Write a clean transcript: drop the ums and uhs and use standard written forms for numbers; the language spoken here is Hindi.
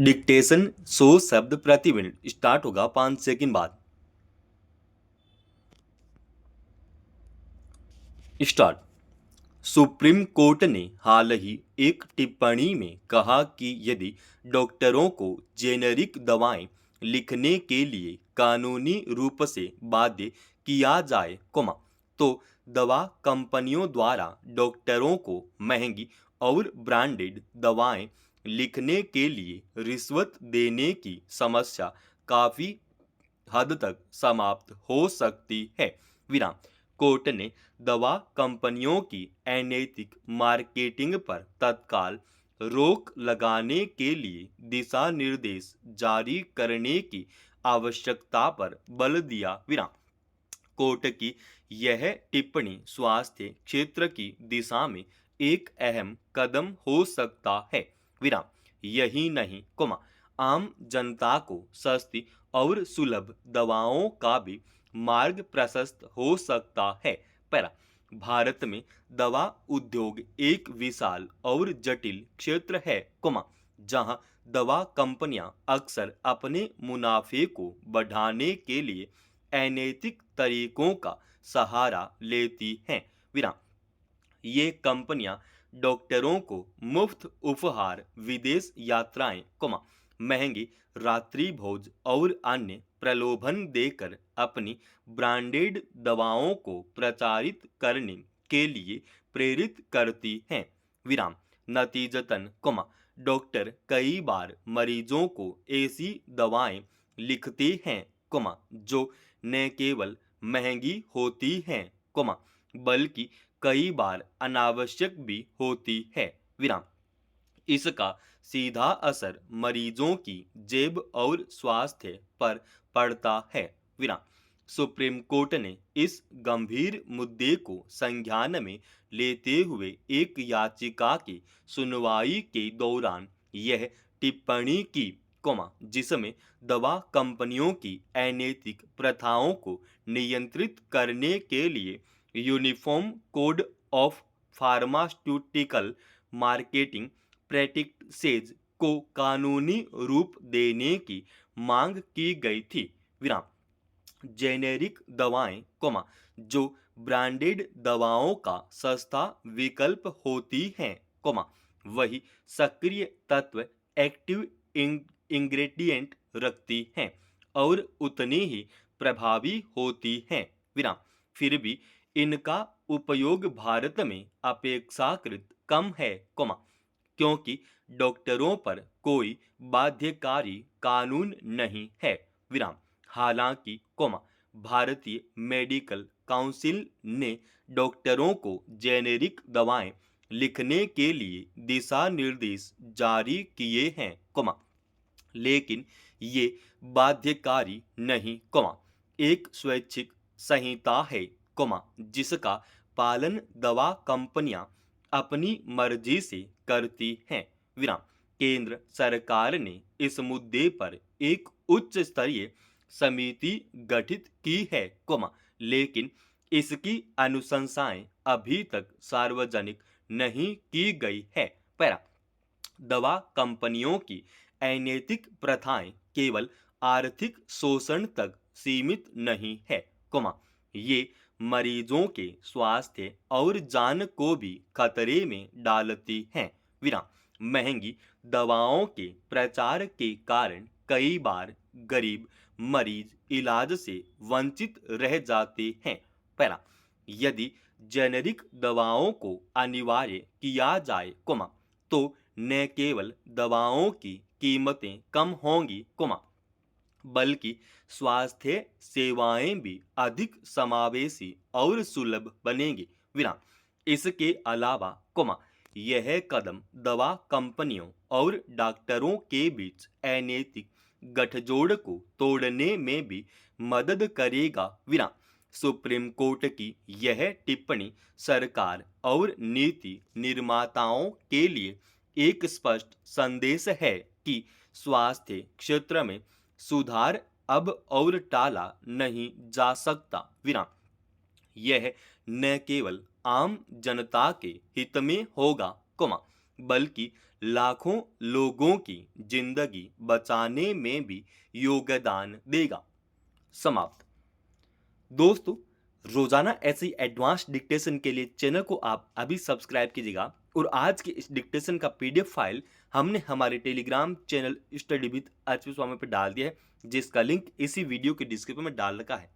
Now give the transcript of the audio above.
डिक्टेशन 100 शब्द प्रति मिनट स्टार्ट होगा 5 सेकंड बाद। स्टार्ट। सुप्रीम कोर्ट ने हाल ही एक टिप्पणी में कहा कि यदि डॉक्टरों को जेनेरिक दवाएं लिखने के लिए कानूनी रूप से बाध्य किया जाए, तो दवा कंपनियों द्वारा डॉक्टरों को महंगी और ब्रांडेड दवाएं लिखने के लिए रिश्वत देने की समस्या काफी हद तक समाप्त हो सकती है। विराम। कोर्ट ने दवा कंपनियों की अनैतिक मार्केटिंग पर तत्काल रोक लगाने के लिए दिशा निर्देश जारी करने की आवश्यकता पर बल दिया। विराम। कोर्ट की यह टिप्पणी स्वास्थ्य क्षेत्र की दिशा में एक अहम कदम हो सकता है। विराम। यही नहीं, आम जनता को सस्ती और सुलभ दवाओं का भी मार्ग प्रशस्त हो सकता है। पैरा। भारत में दवा उद्योग एक विशाल और जटिल क्षेत्र है, जहां दवा कंपनियां अक्सर अपने मुनाफे को बढ़ाने के लिए अनैतिक तरीकों का सहारा लेती हैं। विराम। ये कंपनियां डॉक्टरों को मुफ्त उपहार, विदेश यात्राएं, महंगी रात्रि भोज और अन्य प्रलोभन देकर अपनी ब्रांडेड दवाओं को प्रचारित करने के लिए प्रेरित करती हैं। विराम। नतीजतन, डॉक्टर कई बार मरीजों को ऐसी दवाएं लिखते हैं, जो न केवल महंगी होती हैं, बल्कि कई बार अनावश्यक भी होती है। विराम। इसका सीधा असर मरीजों की जेब और स्वास्थ्य पर पड़ता है। विराम। सुप्रीम कोर्ट ने इस गंभीर मुद्दे को संज्ञान में लेते हुए एक याचिका की सुनवाई के दौरान यह टिप्पणी की, जिसमें दवा कंपनियों की अनैतिक प्रथाओं को नियंत्रित करने के लिए uniform code of pharmaceutical marketing practices को कानूनी रूप देने की मांग की गई थी। विराम। जेनेरिक दवाएं, जो ब्रांडेड दवाओं का सस्ता विकल्प होती हैं, वही सक्रिय तत्व एक्टिव इंग्रेडिएंट रखती हैं और उतनी ही प्रभावी होती हैं। विराम। फिर भी इनका उपयोग भारत में अपेक्षाकृत कम है, क्योंकि डॉक्टरों पर कोई बाध्यकारी कानून नहीं है। विराम। हालांकि, भारतीय मेडिकल काउंसिल ने डॉक्टरों को जेनेरिक दवाएं लिखने के लिए दिशा निर्देश जारी किए हैं, लेकिन ये बाध्यकारी नहीं, एक स्वैच्छिक संहिता है, जिसका पालन दवा कंपनियां अपनी मर्जी से करती हैं। विराम। केंद्र सरकार ने इस मुद्दे पर एक उच्च स्तरीय समिति गठित की है, लेकिन इसकी अनुशंसाएं अभी तक सार्वजनिक नहीं की गई है। पैरा। दवा कंपनियों की अनैतिक प्रथाएं केवल आर्थिक शोषण तक सीमित नहीं है, ये मरीजों के स्वास्थ्य और जान को भी खतरे में डालती हैं। विराम। महंगी दवाओं के प्रचार के कारण कई बार गरीब मरीज इलाज से वंचित रह जाते हैं। पैरा। यदि जेनेरिक दवाओं को अनिवार्य किया जाए, तो न केवल दवाओं की कीमतें कम होंगी, बल्कि स्वास्थ्य सेवाएं भी अधिक समावेशी और सुलभ बनेंगी। विराम। इसके अलावा, यह कदम दवा कंपनियों और डॉक्टरों के बीच अनैतिक गठजोड़ को तोड़ने में भी मदद करेगा। विराम। सुप्रीम कोर्ट की यह टिप्पणी सरकार और नीति निर्माताओं के लिए एक स्पष्ट संदेश है कि स्वास्थ्य क्षेत्र में सुधार अब और टाला नहीं जा सकता। विराम। यह न केवल आम जनता के हित में होगा, बल्कि लाखों लोगों की जिंदगी बचाने में भी योगदान देगा। समाप्त। दोस्तों, रोजाना ऐसे ही एडवांस डिक्टेशन के लिए चैनल को आप अभी सब्सक्राइब कीजिएगा और आज के इस डिक्टेशन का पीडीएफ फाइल हमने हमारे Telegram channel study with HP Swami पर डाल दिया है, जिसका लिंक इसी वीडियो के डिस्क्रिप्शन में डाल रखा है।